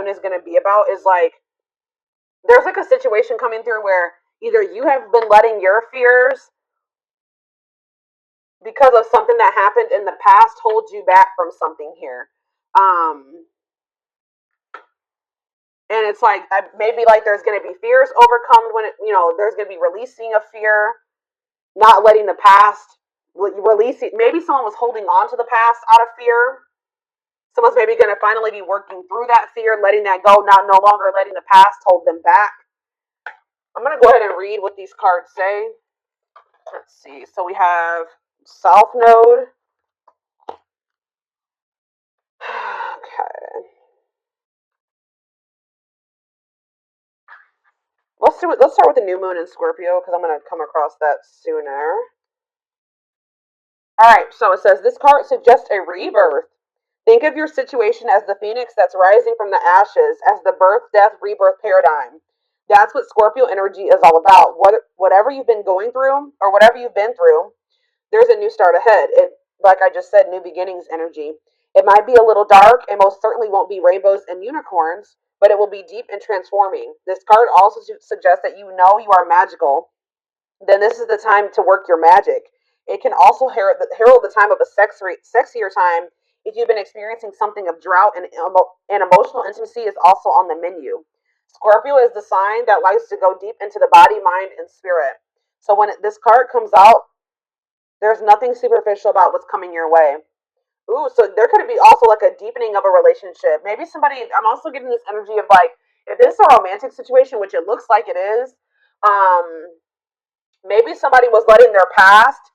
moon is going to be about is like, there's like a situation coming through where either you have been letting your fears because of something that happened in the past hold you back from something here. Um, and it's like maybe like there's going to be fears overcome when it, there's going to be releasing of fear, not letting the past releasing. Maybe someone was holding on to the past out of fear. Someone's maybe going to finally be working through that fear, letting that go, not no longer letting the past hold them back. I'm going to go ahead and read what these cards say. Let's see. So we have South Node. Okay. Let's start with the new moon in Scorpio, because I'm going to come across that sooner. All right, so it says this card suggests a rebirth. Think of your situation as the phoenix that's rising from the ashes, as the birth, death, rebirth paradigm. That's what Scorpio energy is all about. Whatever you've been going through, or whatever you've been through, there's a new start ahead. Like I just said, new beginnings energy. It might be a little dark, and most certainly won't be rainbows and unicorns, but it will be deep and transforming. This card also suggests that you know you are magical. Then this is the time to work your magic. It can also herald the time of a sexier time. If you've been experiencing something of drought, and emotional intimacy is also on the menu. Scorpio is the sign that likes to go deep into the body, mind, and spirit. So when this card comes out, there's nothing superficial about what's coming your way. Ooh, so there could be also like a deepening of a relationship. Maybe I'm also getting this energy of like, if this is a romantic situation, which it looks like it is, maybe somebody was letting their past,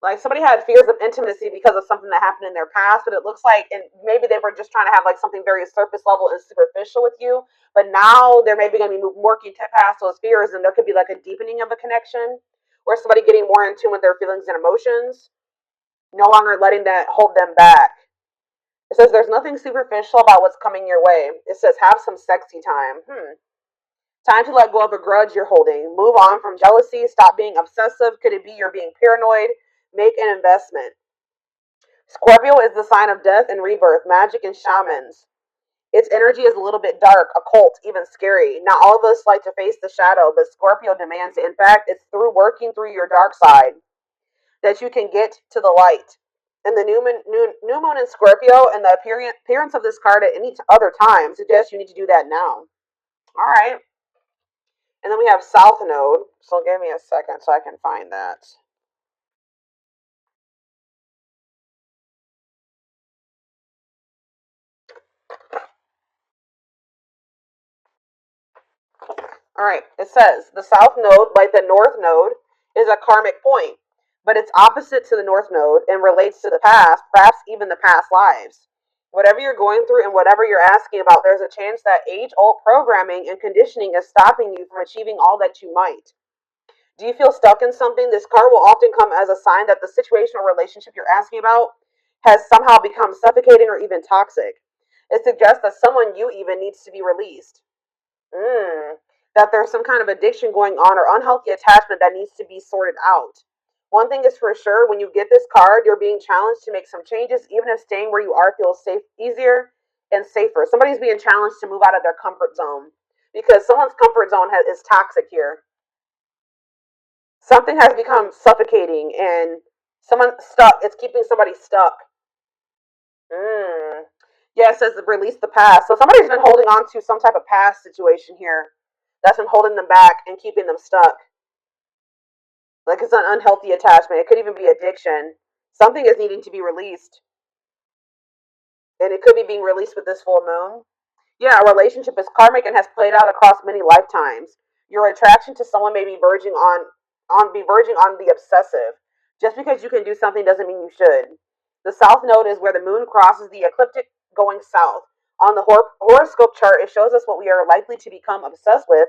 like somebody had fears of intimacy because of something that happened in their past, but it looks like, and maybe they were just trying to have like something very surface level and superficial with you, but now they're maybe going to be working past those fears, and there could be like a deepening of a connection, or somebody getting more in tune with their feelings and emotions, no longer letting that hold them back. It says there's nothing superficial about what's coming your way. It says have some sexy time. Time to let go of a grudge you're holding. Move on from jealousy. Stop being obsessive. Could it be you're being paranoid? Make an investment. Scorpio is the sign of death and rebirth, magic and shamans. Its energy is a little bit dark, occult, even scary. Not all of us like to face the shadow, but Scorpio demands it. In fact, it's through working through your dark side that you can get to the light. And the new moon in Scorpio and the appearance of this card at any other time suggests you need to do that now. All right. And then we have South Node. So give me a second so I can find that. All right. It says the South Node, like the North Node, is a karmic point, but it's opposite to the North Node and relates to the past, perhaps even the past lives. Whatever you're going through and whatever you're asking about, there's a chance that age-old programming and conditioning is stopping you from achieving all that you might. Do you feel stuck in something? This card will often come as a sign that the situation or relationship you're asking about has somehow become suffocating or even toxic. It suggests that someone you even needs to be released. That there's some kind of addiction going on or unhealthy attachment that needs to be sorted out. One thing is for sure, when you get this card, you're being challenged to make some changes, even if staying where you are feels safe, easier and safer. Somebody's being challenged to move out of their comfort zone because someone's comfort zone is toxic here. Something has become suffocating and someone stuck. It's keeping somebody stuck. Mm. Yeah, it says to release the past. So somebody's been holding on to some type of past situation here that's been holding them back and keeping them stuck. Like it's an unhealthy attachment. It could even be addiction. Something is needing to be released. And it could be being released with this full moon. Yeah, a relationship is karmic and has played out across many lifetimes. Your attraction to someone may be verging on the obsessive. Just because you can do something doesn't mean you should. The South Node is where the moon crosses the ecliptic going south. On the horoscope chart, it shows us what we are likely to become obsessed with,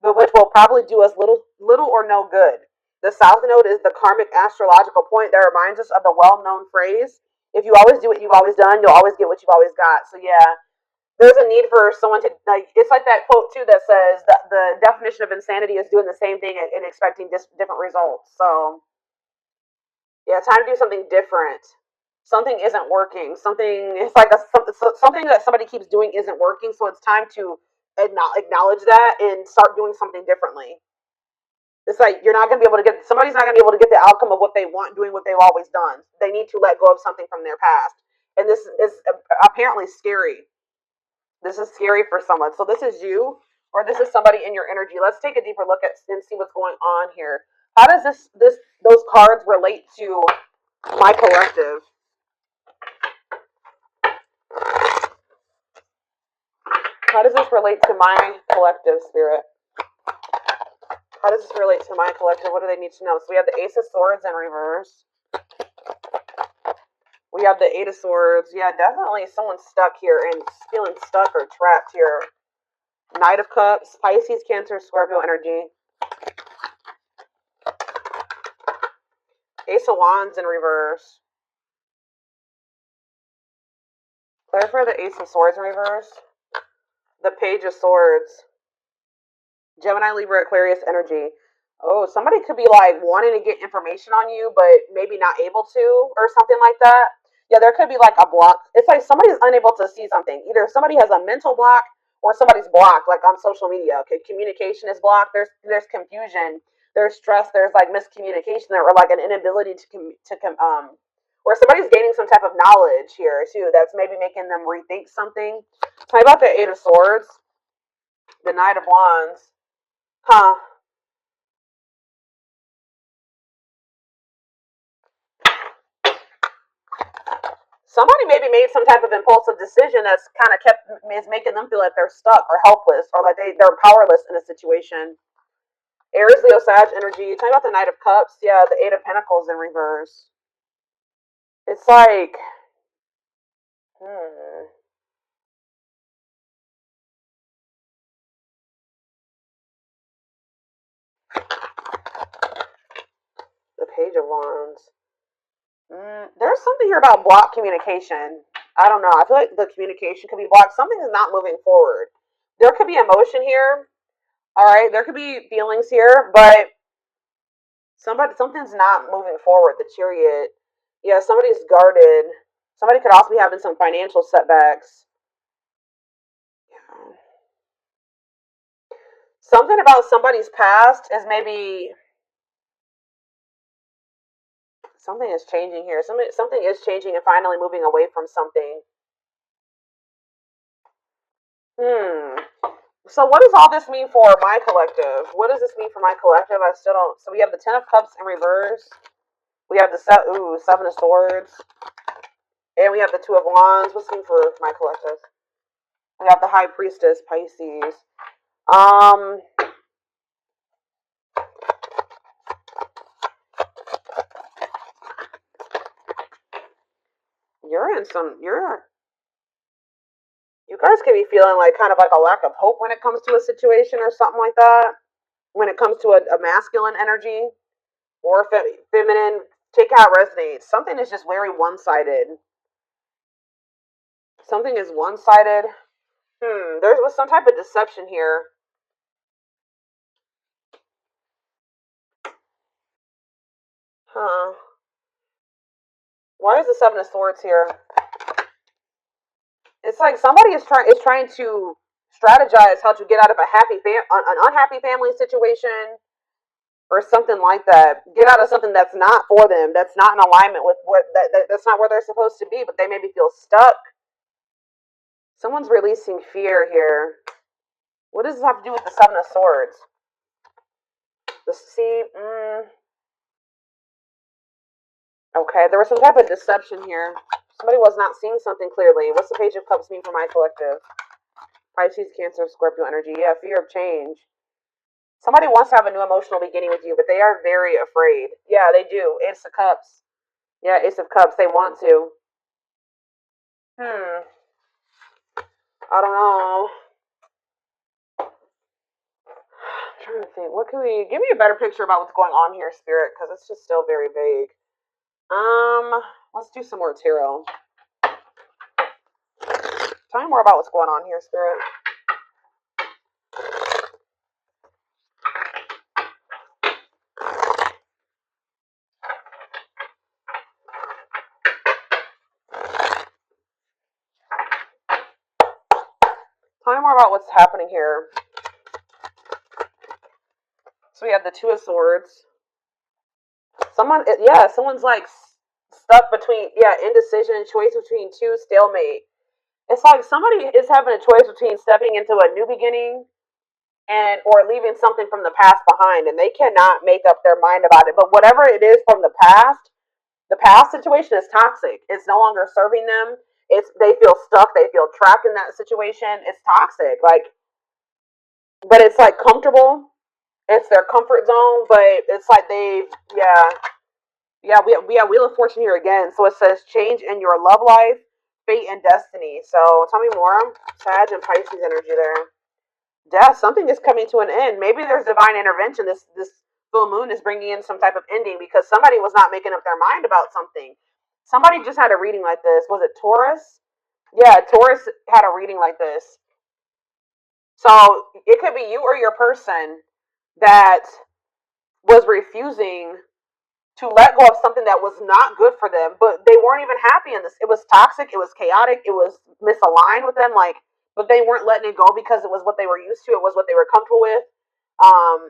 but which will probably do us little or no good. The South Node is the karmic astrological point that reminds us of the well-known phrase, if you always do what you've always done, you'll always get what you've always got. So yeah, there's a need for someone to, like, it's like that quote too that says that the definition of insanity is doing the same thing and expecting different results. So yeah, time to do something different. something isn't working. Something, it's like something that somebody keeps doing isn't working. So it's time to acknowledge that and start doing something differently. It's like you're not going to be able to get, somebody's not going to be able to get the outcome of what they want doing what they've always done. They need to let go of something from their past. And this is apparently scary. This is scary for someone. So this is you, or this is somebody in your energy. Let's take a deeper look at and see what's going on here. How does those cards relate to my collective? How does this relate to my collective, Spirit? How does this relate to my collective? What do they need to know? So we have the Ace of Swords in reverse. We have the Eight of Swords. Yeah, definitely someone's stuck here and feeling stuck or trapped here. Knight of Cups, Pisces, Cancer, Scorpio energy. Ace of Wands in reverse. Clarify the Ace of Swords in reverse. The Page of Swords. Gemini, Libra, Aquarius energy. Oh, somebody could be like wanting to get information on you, but maybe not able to, or something like that. Yeah, there could be like a block. It's like somebody's unable to see something. Either somebody has a mental block or somebody's blocked, like on social media. Okay, communication is blocked. There's confusion. There's stress. There's like miscommunication there, or like an inability or somebody's gaining some type of knowledge here too. That's maybe making them rethink something. How about the Eight of Swords, the Knight of Wands? Huh. Somebody maybe made some type of impulsive decision that's kind of is making them feel like they're stuck or helpless or like they're powerless in a situation. Aries, Leo, Sag energy. Talking about the Knight of Cups. Yeah, the Eight of Pentacles in reverse. It's like, the Page of Wands. There's something here about blocked communication. I don't know. I feel like the communication could be blocked. Something is not moving forward. There could be emotion here. All right, there could be feelings here, but something's not moving forward. The Chariot. Yeah, somebody's guarded. Somebody could also be having some financial setbacks. Something about somebody's past is maybe something is changing here. Something is changing and finally moving away from something. So what does all this mean for my collective? What does this mean for my collective? I still don't. So we have the Ten of Cups in reverse. We have the Seven of Swords. And we have the Two of Wands. What's this mean for my collective? We have the High Priestess, Pisces. You guys could be feeling like kind of like a lack of hope when it comes to a situation or something like that. When it comes to a masculine energy or feminine, take out resonates. Something is just very one-sided. Something is one-sided. There was some type of deception here. Huh. Why is the Seven of Swords here? It's like somebody is trying to strategize how to get out of an unhappy family situation or something like that. Get out of something that's not for them, that's not in alignment with that's not where they're supposed to be, but they maybe feel stuck. Someone's releasing fear here. What does this have to do with the Seven of Swords? The sea. Okay, there was some type of deception here. Somebody was not seeing something clearly. What's the Page of Cups mean for my collective? Pisces, Cancer, Scorpio energy. Yeah, fear of change. Somebody wants to have a new emotional beginning with you, but they are very afraid. Yeah, they do. Ace of Cups. Yeah, Ace of Cups. They want to. I don't know. I'm trying to think. What can we give me a better picture about what's going on here, Spirit? Because it's just still very vague. Let's do some more tarot. Tell me more about what's going on here, Spirit. Tell me more about what's happening here. So we have the Two of Swords. Someone's like stuck between, indecision, choice between two, stalemate. It's like somebody is having a choice between stepping into a new beginning and or leaving something from the past behind, and they cannot make up their mind about it. But whatever it is from the past situation is toxic. It's no longer serving them. They feel stuck. They feel trapped in that situation. It's toxic. But it's like comfortable. It's their comfort zone. But it's like we have Wheel of Fortune here again. So it says change in your love life, fate, and destiny. So tell me more. Sag and Pisces energy there. Death. Something is coming to an end. Maybe there's divine intervention. This full moon is bringing in some type of ending because somebody was not making up their mind about something. Somebody just had a reading like this. Was it Taurus? Yeah, Taurus had a reading like this. So it could be you or your person that was refusing to let go of something that was not good for them, but they weren't even happy in this. It was toxic, it was chaotic, it was misaligned with them, but they weren't letting it go because it was what they were used to, it was what they were comfortable with.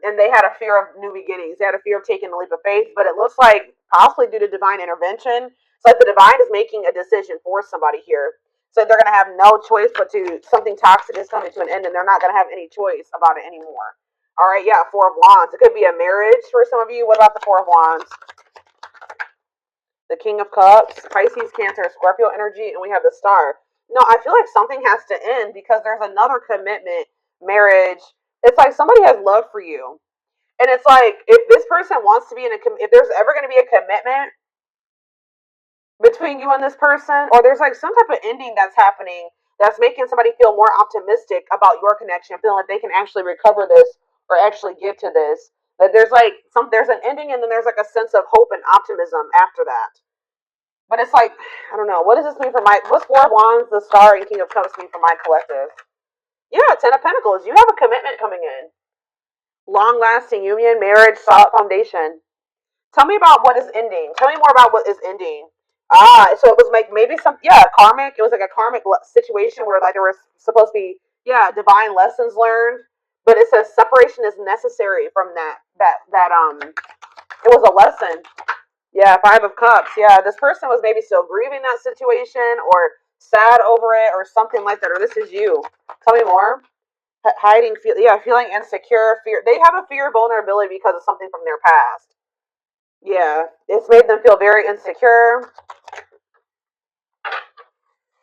And they had a fear of new beginnings. They had a fear of taking a leap of faith, but it looks like possibly due to divine intervention. It's like the divine is making a decision for somebody here. So they're going to have no choice but to, something toxic is coming to an end and they're not going to have any choice about it anymore. All right, yeah, Four of Wands. It could be a marriage for some of you. What about the Four of Wands? The King of Cups, Pisces, Cancer, Scorpio energy, and we have the Star. No, I feel like something has to end because there's another commitment, marriage. It's like somebody has love for you. And it's like if this person wants to be if there's ever going to be a commitment between you and this person, or there's like some type of ending that's happening that's making somebody feel more optimistic about your connection, feeling like they can actually recover this or actually give to this. That there's an ending and then there's like a sense of hope and optimism after that. But it's like, I don't know. What does this mean for what's Four of Wands, the Star, and King of Cups mean for my collective? Yeah, Ten of Pentacles. You have a commitment coming in. Long lasting union, marriage, solid foundation. Tell me about what is ending. Tell me more about what is ending. So it was like maybe karmic. It was like a karmic situation where like there was supposed to be, divine lessons learned. But it says separation is necessary from it was a lesson. Yeah, Five of Cups. Yeah, this person was maybe still grieving that situation or sad over it or something like that. Or this is you. Tell me more. Hiding, feeling insecure, fear. They have a fear of vulnerability because of something from their past. Yeah, it's made them feel very insecure.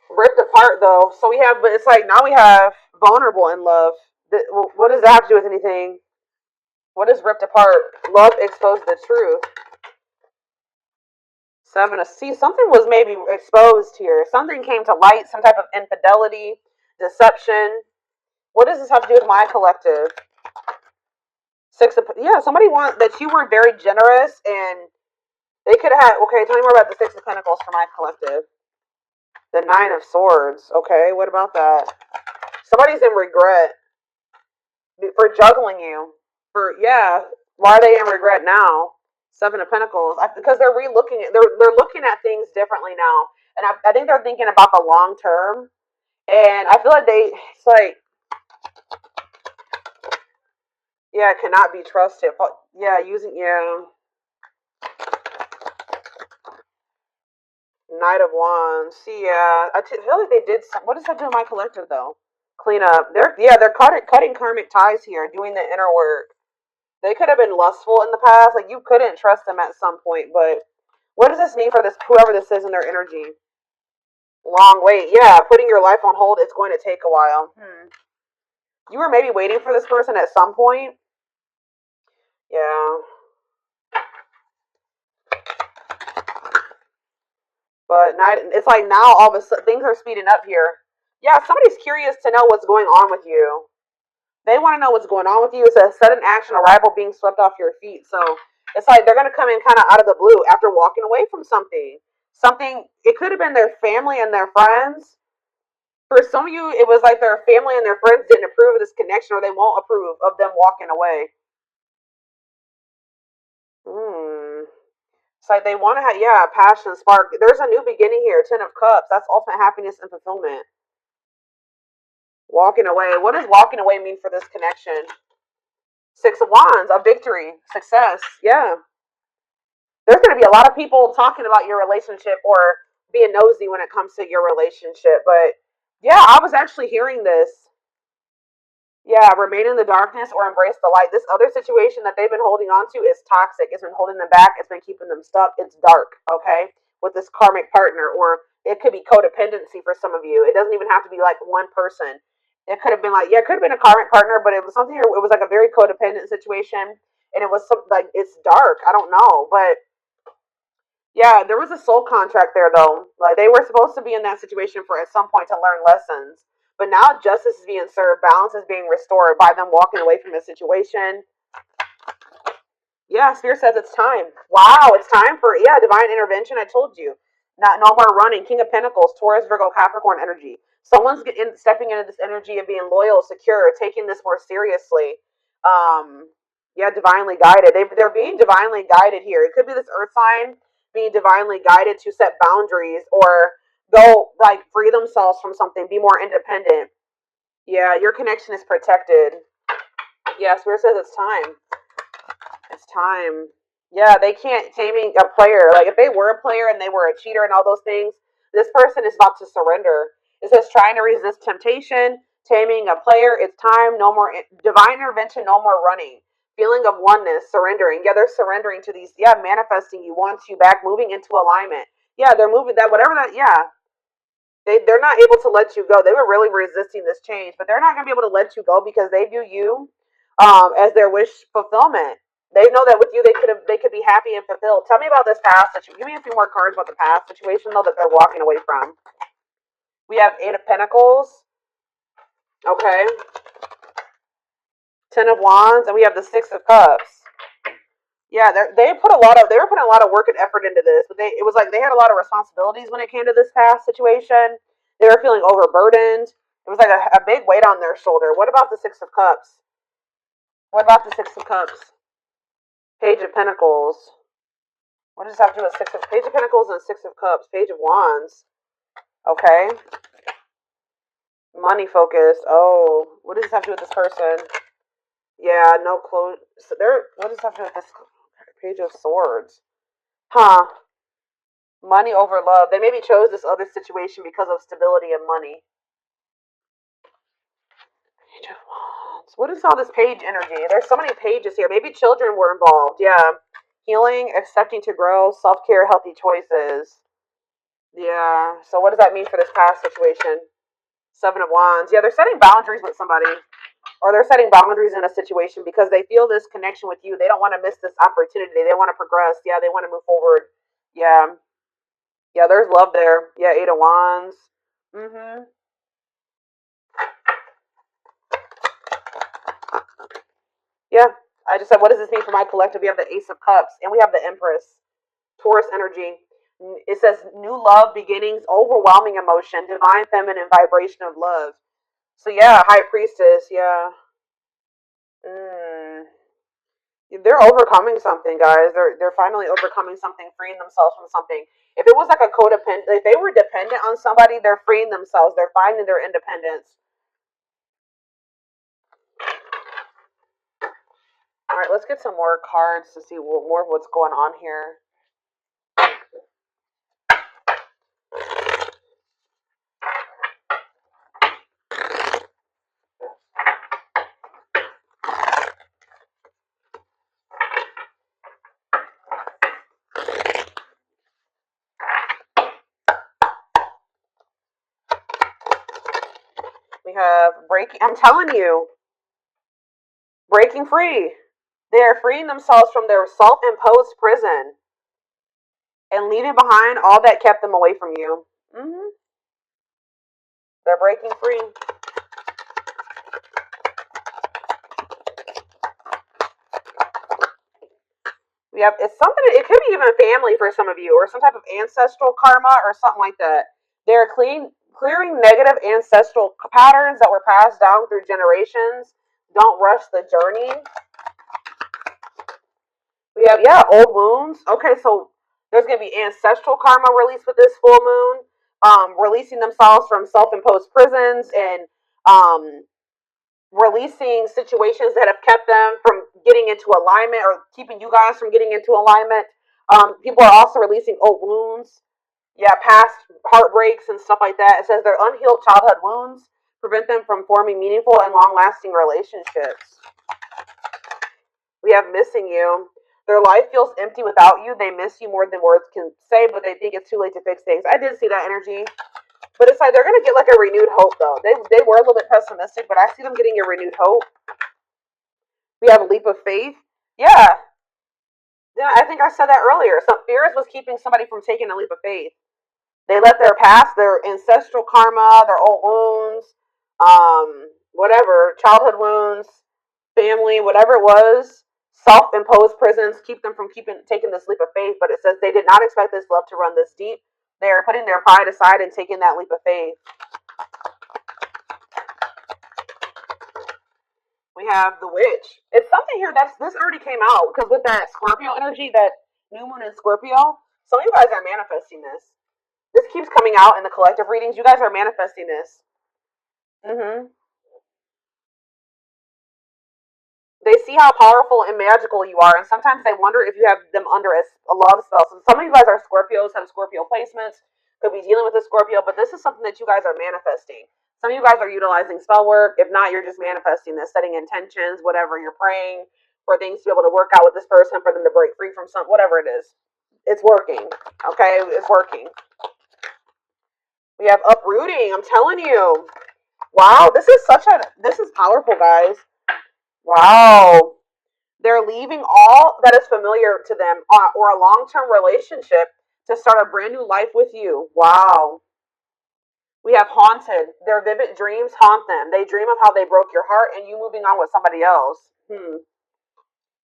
Ripped apart though. So but it's like now we have vulnerable in love. What does that have to do with anything? What is ripped apart? Love exposed the truth. Seven of See, something was maybe exposed here. Something came to light, some type of infidelity, deception. What does this have to do with my collective? Somebody want that you were very generous and they could have okay, tell me more about the Six of Pentacles for my collective. The Nine of Swords. Okay, what about that? Somebody's in regret for juggling you. Why are they in regret now? Seven of Pentacles. Because they're they're looking at things differently now. And I think they're thinking about the long term. And I feel like cannot be trusted. Knight of Wands. I feel like they did what does that do in my collective though? Clean up. They're cutting karmic ties here, doing the inner work. They could have been lustful in the past, like you couldn't trust them at some point, but what does this mean for this whoever this is in their energy? Long wait. Yeah, putting your life on hold, it's going to take a while. You were maybe waiting for this person at some point. Yeah. But it's like now all of a sudden things are speeding up here. Yeah, somebody's curious to know what's going on with you. They want to know what's going on with you. It's a sudden action, arrival, being swept off your feet. So it's like they're going to come in kind of out of the blue after walking away from something. It could have been their family and their friends. For some of you, it was like their family and their friends didn't approve of this connection or they won't approve of them walking away. It's like they want to have, passion, spark. There's a new beginning here. Ten of Cups. That's ultimate happiness and fulfillment. Walking away. What does walking away mean for this connection? Six of Wands, a victory, success. Yeah. There's going to be a lot of people talking about your relationship or being nosy when it comes to your relationship. But yeah, I was actually hearing this. Yeah, remain in the darkness or embrace the light. This other situation that they've been holding on to is toxic. It's been holding them back. It's been keeping them stuck. It's dark, okay? With this karmic partner, or it could be codependency for some of you. It doesn't even have to be like one person. It could have been like, yeah, it could have been a karmic partner, but it was something, it was like a very codependent situation. And it was some, like, it's dark. I don't know. But yeah, there was a soul contract there though. Like they were supposed to be in that situation for at some point to learn lessons. But now justice is being served, balance is being restored by them walking away from the situation. Yeah, Spirit says it's time. Wow, it's time for divine intervention. I told you. Not no more running. King of Pentacles, Taurus, Virgo, Capricorn energy. Someone's stepping into this energy of being loyal, secure, taking this more seriously. Um, yeah, divinely guided. They're being divinely guided here. It could be this earth sign being divinely guided to set boundaries or go like free themselves from something, be more independent. Yeah, your connection is protected. Yeah, Spirit says it's time. It's time. Yeah, they can't taming a player. Like if they were a player and they were a cheater and all those things, this person is about to surrender. It says trying to resist temptation, taming a player. It's time. No more divine intervention. No more running. Feeling of oneness, surrendering. Yeah, they're surrendering to these. Yeah, manifesting you, wants you back, moving into alignment. Yeah, they're moving that whatever that. Yeah, they're not able to let you go. They were really resisting this change, but they're not going to be able to let you go because they view you as their wish fulfillment. They know that with you they could be happy and fulfilled. Tell me about this past situation. Give me a few more cards about the past situation though that they're walking away from. We have Eight of Pentacles. Okay. Ten of Wands, and we have the Six of Cups. Yeah, they were putting a lot of work and effort into this, but it was like they had a lot of responsibilities when it came to this past situation. They were feeling overburdened. It was like a big weight on their shoulder. What about the Six of Cups? What about the Six of Cups? Page of Pentacles. What does this have to do with Page of Pentacles and Six of Cups? Page of Wands. Okay. Money focused. Oh, what does this have to do with this person? Yeah, no clue. So what does this have to do with this Page of Swords? Huh. Money over love. They maybe chose this other situation because of stability and money. Page of Wands. What is all this page energy? There's so many pages here. Maybe children were involved. Yeah. Healing, accepting to grow, self-care, healthy choices. Yeah. So what does that mean for this past situation? Seven of Wands. Yeah, they're setting boundaries with somebody. Or they're setting boundaries in a situation because they feel this connection with you. They don't want to miss this opportunity. They want to progress. Yeah, they want to move forward. Yeah. Yeah, there's love there. Yeah, Eight of Wands. Mm-hmm. Yeah. I just said, what does this mean for my collective? We have the Ace of Cups and we have the Empress. Taurus energy. It says new love beginnings, overwhelming emotion, divine feminine vibration of love. So yeah, High Priestess. Yeah. Mm. They're overcoming something, guys. They're finally overcoming something, freeing themselves from something. If it was like a codependent, if they were dependent on somebody, they're freeing themselves. They're finding their independence. All right, let's get some more cards to see more of what's going on here. We have breaking. I'm telling you, breaking free. They are freeing themselves from their self-imposed prison and leaving behind all that kept them away from you. Mm-hmm. They're breaking free. We have it's something. It could be even family for some of you, or some type of ancestral karma, or something like that. They're clearing negative ancestral patterns that were passed down through generations. Don't rush the journey. We have old wounds. Okay, so there's gonna be ancestral karma released with this full moon. Releasing themselves from self-imposed prisons and releasing situations that have kept them from getting into alignment or keeping you guys from getting into alignment. People are also releasing old wounds. Yeah, past heartbreaks and stuff like that. It says their unhealed childhood wounds prevent them from forming meaningful and long-lasting relationships. We have missing you. Their life feels empty without you. They miss you more than words can say, but they think it's too late to fix things. I did see that energy. But it's like they're gonna get like a renewed hope though. They were a little bit pessimistic, but I see them getting a renewed hope. We have a leap of faith. Yeah. Yeah, I think I said that earlier. Some fears was keeping somebody from taking a leap of faith. They let their past, their ancestral karma, their old wounds, whatever, childhood wounds, family, whatever it was, self-imposed prisons keep them from taking this leap of faith. But it says they did not expect this love to run this deep. They are putting their pride aside and taking that leap of faith. We have the witch. It's something here this already came out because with that Scorpio energy, that new moon in Scorpio, some of you guys are manifesting this. This keeps coming out in the collective readings. You guys are manifesting this. Mm-hmm. They see how powerful and magical you are, and sometimes they wonder if you have them under a love spell. So some of you guys are Scorpios, have Scorpio placements, could be dealing with a Scorpio, but this is something that you guys are manifesting. Some of you guys are utilizing spell work. If not, you're just manifesting this, setting intentions, whatever you're praying for things to be able to work out with this person, for them to break free from some, whatever it is. It's working. Okay, it's working. We have uprooting. I'm telling you. Wow, this is powerful, guys. Wow. They're leaving all that is familiar to them or a long-term relationship to start a brand new life with you. Wow. We have haunted. Their vivid dreams haunt them. They dream of how they broke your heart and you moving on with somebody else.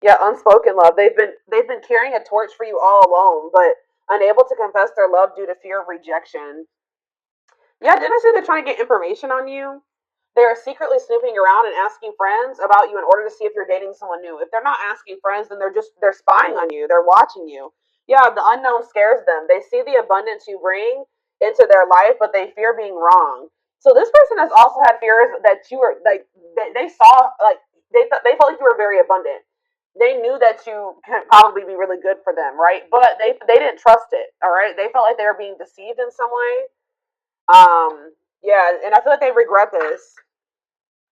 Yeah, unspoken love. They've been carrying a torch for you all alone, but unable to confess their love due to fear of rejection. Yeah, didn't I say they're trying to get information on you? They are secretly snooping around and asking friends about you in order to see if you're dating someone new. If they're not asking friends, then they're spying on you. They're watching you. Yeah, the unknown scares them. They see the abundance you bring into their life, but they fear being wrong. So this person has also had fears that you were like they saw like they felt like you were very abundant. They knew that you could probably be really good for them, right? But they didn't trust it. All right, they felt like they were being deceived in some way. Yeah, and I feel like they regret this.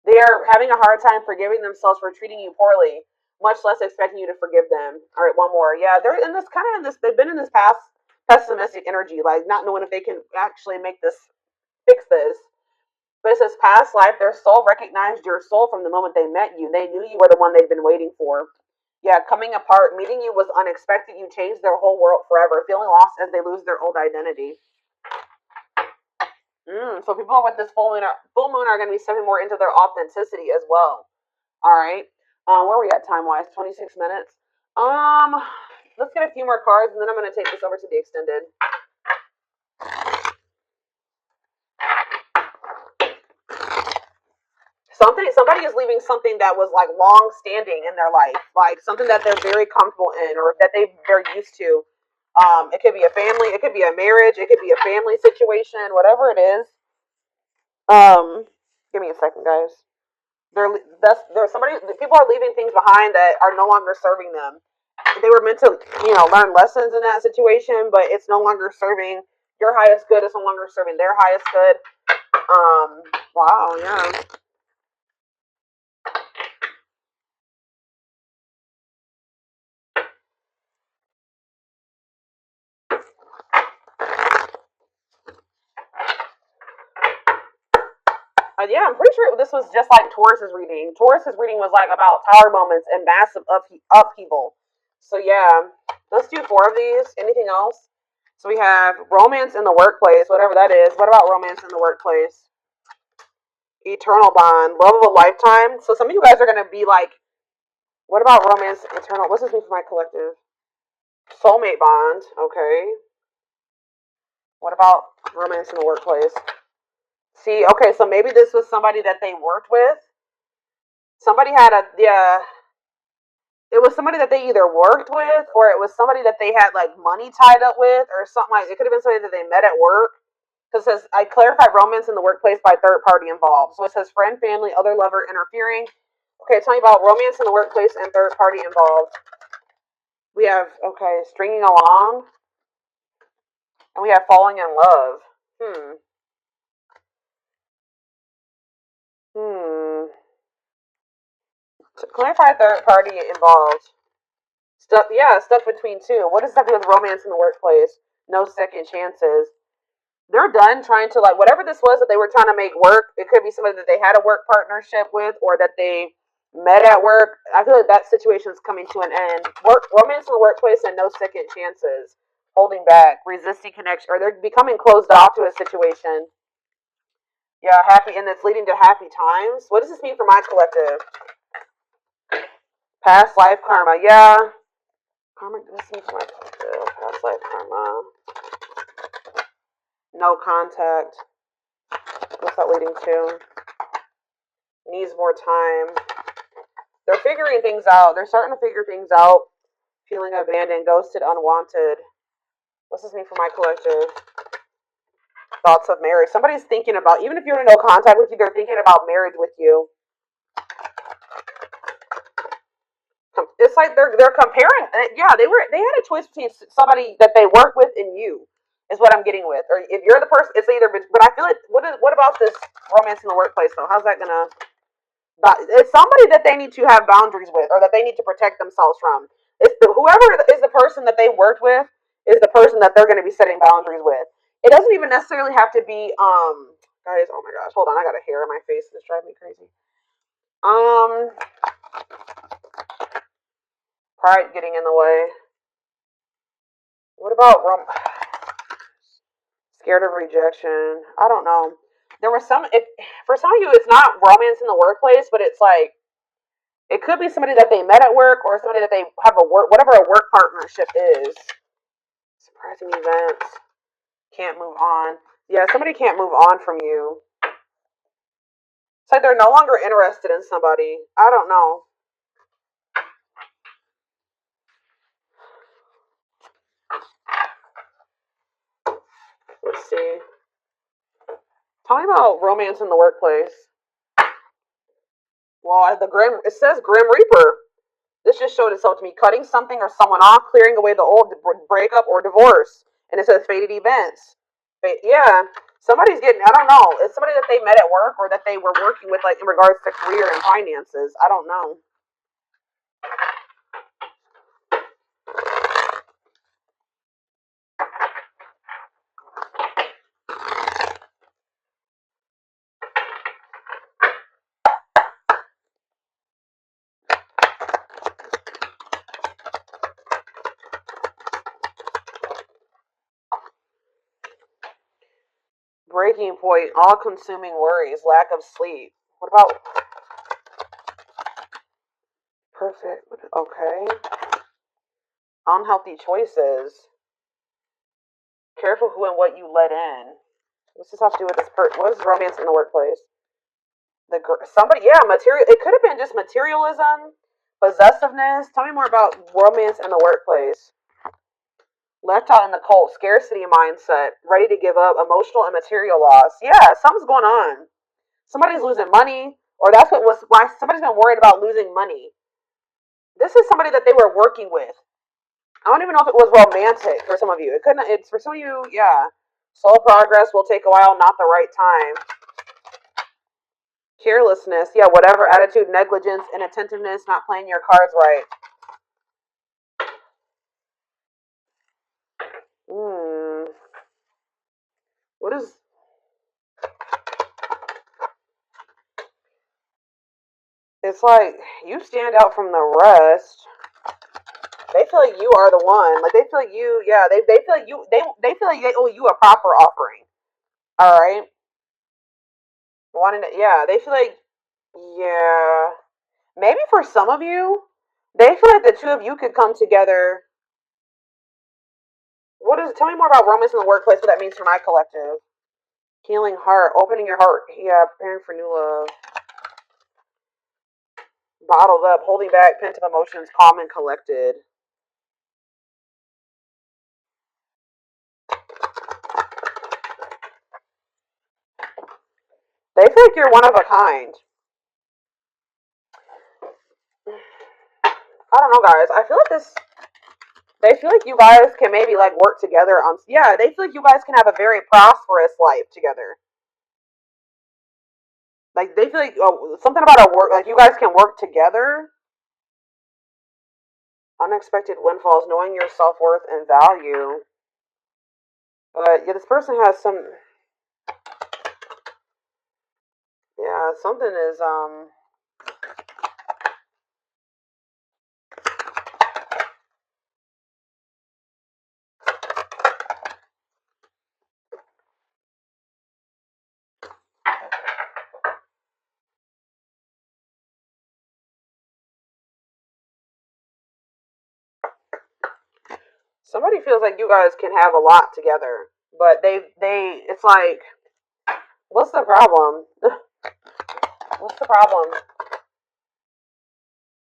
They are having a hard time forgiving themselves for treating you poorly, much less expecting you to forgive them. All right, one more. Yeah, they're in this kind of in this. They've been in this past pessimistic energy, like not knowing if they can actually make this fix this. But it says past life. Their soul recognized your soul from the moment they met you. They knew you were the one they'd been waiting for. Yeah, coming apart, meeting you was unexpected. You changed their whole world forever, feeling lost as they lose their old identity. So people with this full moon are going to be stepping more into their authenticity as well. All right. Where are we at time wise? 26 minutes. Let's get a few more cards, and then I'm going to take this over to the extended. Somebody is leaving something that was like long standing in their life, like something that they're very comfortable in or that they're used to. It could be a family, it could be a marriage, it could be a family situation, whatever it is. Give me a second, guys. There's somebody. People are leaving things behind that are no longer serving them. They were meant to, learn lessons in that situation, but it's no longer serving your highest good. It's no longer serving their highest good. Wow, yeah. Yeah, I'm pretty sure this was just like Taurus's reading. Taurus's reading was like about tower moments and massive upheaval. So yeah, let's do 4 of these. Anything else? So we have romance in the workplace, whatever that is. What about romance in the workplace? Eternal bond, love of a lifetime. So some of you guys are gonna be like, what about romance eternal? What's this mean for my collective? Soulmate bond. Okay. What about romance in the workplace? See, okay, so maybe this was somebody that they worked with. Somebody had a yeah. It was somebody that they either worked with or it was somebody that they had like money tied up with or something like it could have been somebody that they met at work. Because it says, I clarify romance in the workplace by third party involved. So it says friend, family, other lover interfering. Okay, tell me about romance in the workplace and third party involved. We have, okay, stringing along. And we have falling in love. To clarify third party involved. Stuck, yeah, stuck between two. What does that do with romance in the workplace? No second chances. They're done trying to, like, whatever this was that they were trying to make work. It could be somebody that they had a work partnership with, or that they met at work. I feel like that situation is coming to an end. Romance in the workplace and no second chances. Holding back, resisting connection, or they're becoming closed off to a situation. Yeah, happy, and it's leading to happy times. What does this mean for my collective? Past life karma, yeah. Karma, this means for my collective. Past life karma. No contact. What's that leading to? Needs more time. They're figuring things out. They're starting to figure things out. Feeling abandoned, ghosted, unwanted. What's this mean for my collective? Thoughts of marriage. Somebody's thinking about, even if you're in no contact with you, they're thinking about marriage with you. It's like they're comparing. Yeah, they had a choice between somebody that they work with and you. Is what I'm getting with. Or if you're the person, it's either. But I feel like what about this romance in the workplace though? How's that gonna? It's somebody that they need to have boundaries with, or that they need to protect themselves from. It's whoever is the person that they worked with is the person that they're going to be setting boundaries with. It doesn't even necessarily have to be. Guys, oh my gosh, hold on, I got a hair in my face. It's driving me crazy. Pride getting in the way. What about scared of rejection? I don't know. There was some. For some of you, it's not romance in the workplace, but it's like it could be somebody that they met at work, or somebody that they have a work, whatever a work partnership is. Surprising events. Can't move on. Yeah, somebody can't move on from you. It's like they're no longer interested in somebody. I don't know. Let's see. Tell me about romance in the workplace. Well, it says Grim Reaper. This just showed itself to me. Cutting something or someone off, clearing away the old, breakup or divorce. And it says fated events. Yeah, somebody's getting, I don't know. It's somebody that they met at work, or that they were working with, like in regards to career and finances. I don't know. Breaking point, all consuming worries, lack of sleep. What about perfect? Okay. Unhealthy choices. Careful who and what you let in. What's this have to do with this what is romance in the workplace? Somebody, yeah, material. It could have been just materialism, possessiveness. Tell me more about romance in the workplace. Left out in the cold, scarcity mindset, ready to give up, emotional and material loss. Yeah, something's going on. Somebody's losing money, or that's what was why somebody's been worried about losing money. This is somebody that they were working with. I don't even know if it was romantic for some of you. It couldn't. It's for some of you. Yeah, slow progress will take a while, not the right time. Carelessness. Yeah, whatever attitude, negligence, inattentiveness, not playing your cards right. What is? It's like you stand out from the rest. They feel like you are the one. Like they feel like you. Yeah, they feel like you. They feel like they owe you a proper offering. All right. Wanting to, yeah, they feel like, yeah, maybe for some of you, they feel like the two of you could come together. What is? Tell me more about romance in the workplace. What that means for my collective. Healing heart, opening your heart. Yeah, preparing for new love. Bottled up, holding back, pent up emotions, calm and collected. feel like you're one of a kind. I don't know, guys. I feel like this. They feel like you guys can maybe like work together on. Yeah, they feel like you guys can have a very prosperous life together. Like they feel like something about a work. Like you guys can work together. Unexpected windfalls, knowing your self worth and value. But yeah, this person has some. Yeah, something is somebody feels like you guys can have a lot together, but they it's like, what's the problem? What's the problem?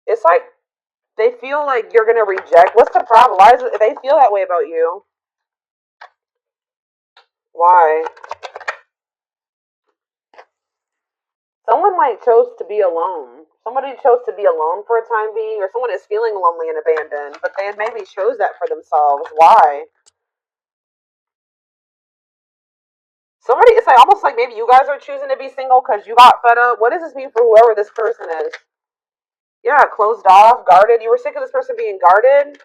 It's like they feel like you're gonna reject. What's the problem? Why is it they feel that way about you? Why? Someone like chose to be alone. Somebody chose to be alone for a time being, or someone is feeling lonely and abandoned, but they maybe chose that for themselves. Why? Somebody, it's like almost like maybe you guys are choosing to be single because you got fed up. What does this mean for whoever this person is? Yeah, closed off, guarded. You were sick of this person being guarded.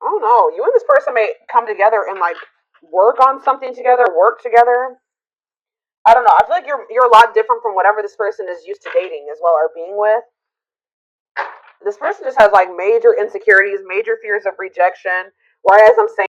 I don't know. You and this person may come together and like work on something together, work together. I don't know. I feel like you're a lot different from whatever this person is used to dating as well or being with. This person just has like major insecurities, major fears of rejection. Whereas I'm saying